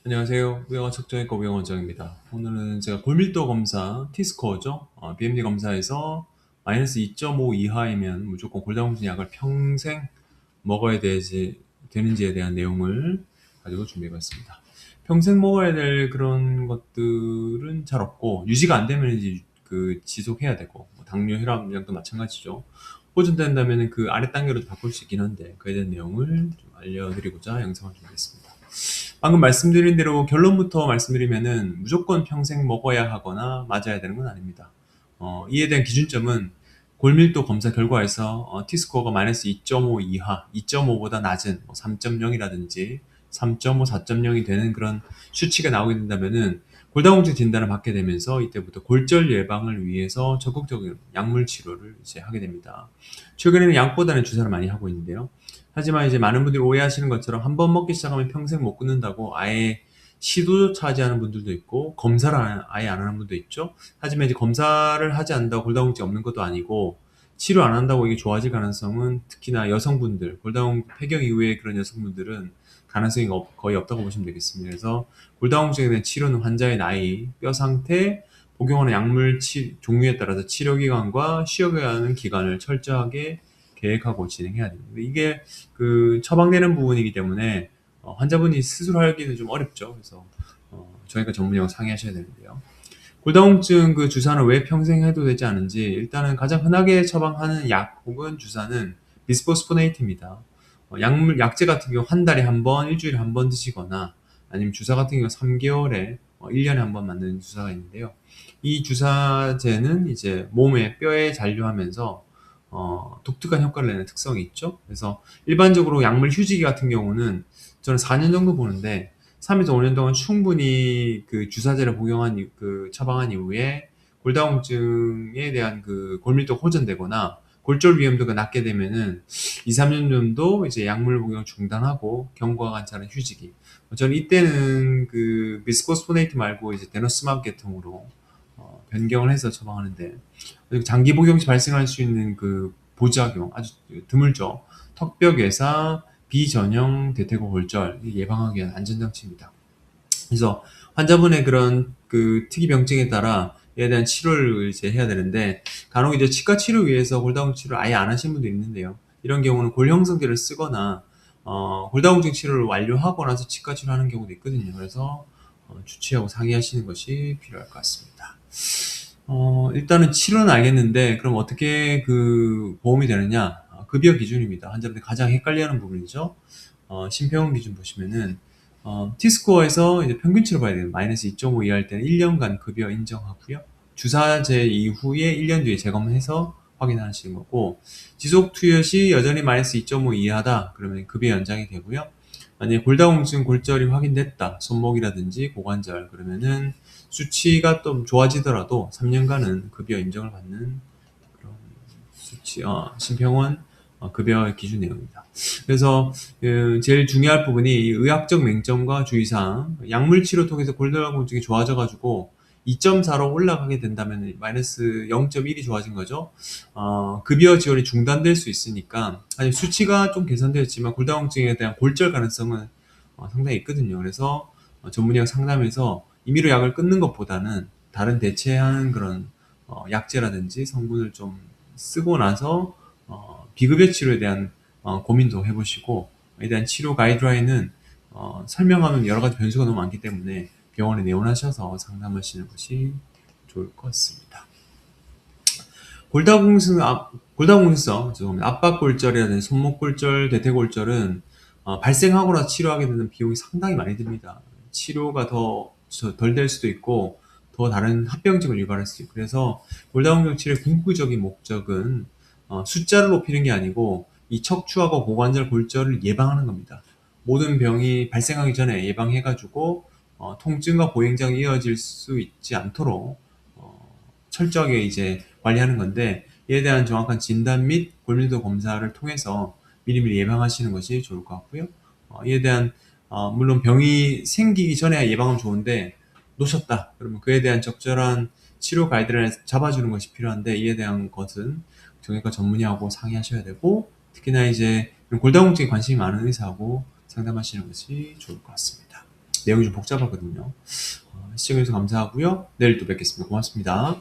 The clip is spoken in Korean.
안녕하세요. 우영아 척정외과 우영원장입니다 오늘은 제가 골밀도 검사 T스코어죠. BMD 검사에서 마이너스 2.5 이하이면 무조건 골다공증 약을 평생 먹어야 되는지에 대한 내용을 가지고 준비해봤습니다. 평생 먹어야 될 그런 것들은 잘 없고, 유지가 안 되면 이제 지속해야 되고, 뭐 당뇨, 혈압약도 마찬가지죠. 호전된다면 그 아래 단계로 바꿀 수 있긴 한데, 그에 대한 내용을 좀 알려드리고자 영상을 준비했습니다. 방금 말씀드린 대로 결론부터 말씀드리면은 무조건 평생 먹어야 하거나 맞아야 되는 건 아닙니다. 이에 대한 기준점은 골밀도 검사 결과에서 T스코어가 마이너스 2.5 이하, 2.5보다 낮은 3.0이라든지 3.5, 4.0이 되는 그런 수치가 나오게 된다면은 골다공증 진단을 받게 되면서 이때부터 골절 예방을 위해서 적극적인 약물 치료를 이제 하게 됩니다. 최근에는 약보다는 주사를 많이 하고 있는데요. 하지만 이제 많은 분들이 오해하시는 것처럼 한 번 먹기 시작하면 평생 못 끊는다고 아예 시도조차 하지 않은 분들도 있고 검사를 아예 안 하는 분도 있죠. 하지만 이제 검사를 하지 않는다고 골다공증이 없는 것도 아니고 치료 안 한다고 이게 좋아질 가능성은 특히나 여성분들, 골다공 폐경 이후에 그런 여성분들은 가능성이 거의 없다고 보시면 되겠습니다. 그래서 골다공증에 대한 치료는 환자의 나이, 뼈 상태, 복용하는 약물 종류에 따라서 치료 기간과 쉬어가야 하는 기간을 철저하게 계획하고 진행해야 됩니다. 이게 처방되는 부분이기 때문에 환자분이 스스로 하기는 좀 어렵죠. 그래서 저희가 전문의하고 상의하셔야 되는데요. 골다공증 그 주사는 왜 평생 해도 되지 않은지, 일단은 가장 흔하게 처방하는 약 혹은 주사는 비스포스포네이트입니다. 약제 같은 경우 한 달에 한 번, 일주일에 한 번 드시거나, 아니면 주사 같은 경우 3개월에 1년에 한 번 맞는 주사가 있는데요. 이 주사제는 이제 몸에 뼈에 잔류하면서 독특한 효과를 내는 특성이 있죠. 그래서 일반적으로 약물 휴지기 같은 경우는 저는 4년 정도 보는데, 3에서 5년 동안 충분히 그 주사제를 처방한 이후에 골다공증에 대한 그 골밀도 호전되거나 골절 위험도가 낮게 되면은 2, 3년 정도 이제 약물 복용 중단하고 경과가 관찰한 휴지기. 저는 이때는 그 비스코스포네이트 말고 이제 데노스막 계통으로 변경을 해서 처방하는데, 그리고 장기 복용 시 발생할 수 있는 그 부작용 아주 드물죠. 턱뼈 괴사, 비전형 대퇴고 골절 예방하기 위한 안전장치입니다. 그래서 환자분의 그런 그 특이 병증에 따라 이에 대한 치료를 이제 해야 되는데, 간혹 이제 치과 치료 위해서 골다공증 치료를 아예 안 하시는 분도 있는데요. 이런 경우는 골형성제를 쓰거나 골다공증 치료를 완료하고 나서 치과 치료하는 경우도 있거든요. 그래서 주치의하고 상의하시는 것이 필요할 것 같습니다. 일단은 치료는 알겠는데, 그럼 어떻게 그 보험이 되느냐? 급여 기준입니다. 환자분들이 가장 헷갈려하는 부분이죠. 심평원 기준 보시면은 T스코어에서 이제 평균치를 봐야 돼요. 마이너스 2.5 이하일 때는 1년간 급여 인정하고요. 주사제 이후에 1년 뒤에 재검해서 확인하시는 거고, 지속 투여 시 여전히 마이너스 2.5 이하다 그러면 급여 연장이 되고요. 만약에 골다공증 골절이 확인됐다, 손목이라든지 고관절, 그러면은 수치가 좀 좋아지더라도 3년간은 급여 인정을 받는 그런 심평원 급여 기준 내용입니다. 그래서 제일 중요할 부분이 이 의학적 맹점과 주의사항, 약물 치료 통해서 골다공증이 좋아져가지고 2.4로 올라가게 된다면 마이너스 0.1이 좋아진 거죠. 급여 지원이 중단될 수 있으니까, 아니 수치가 좀 개선되었지만 골다공증에 대한 골절 가능성은 상당히 있거든요. 그래서 전문의와 상담해서 임의로 약을 끊는 것보다는 다른 대체하는 그런 약제라든지 성분을 좀 쓰고 나서 비급여 치료에 대한 고민도 해보시고, 에 대한 치료 가이드라인은 설명하면 여러 가지 변수가 너무 많기 때문에 병원에 내원하셔서 상담하시는 것이 좋을 것 같습니다. 골다공증성, 죄송합니다. 압박골절이라든지 손목골절, 대퇴골절은 발생하고 나서 치료하게 되는 비용이 상당히 많이 듭니다. 치료가 덜 될 수도 있고 더 다른 합병증을 유발할 수도 있고, 그래서 골다공증 치료의 궁극적인 목적은 숫자를 높이는 게 아니고 이 척추하고 고관절 골절을 예방하는 겁니다. 모든 병이 발생하기 전에 예방해가지고 통증과 보행장이 이어질 수 있지 않도록 철저하게 이제 관리하는 건데, 이에 대한 정확한 진단 및 골밀도 검사를 통해서 미리미리 예방하시는 것이 좋을 것 같고요. 이에 대한 물론 병이 생기기 전에 예방하면 좋은데 놓쳤다 그러면 그에 대한 적절한 치료 가이드라인을 잡아주는 것이 필요한데, 이에 대한 것은 정형외과 전문의하고 상의하셔야 되고, 특히나 이제 골다공증에 관심이 많은 의사하고 상담하시는 것이 좋을 것 같습니다. 내용이 좀 복잡하거든요. 시청해주셔서 감사하고요. 내일 또 뵙겠습니다. 고맙습니다.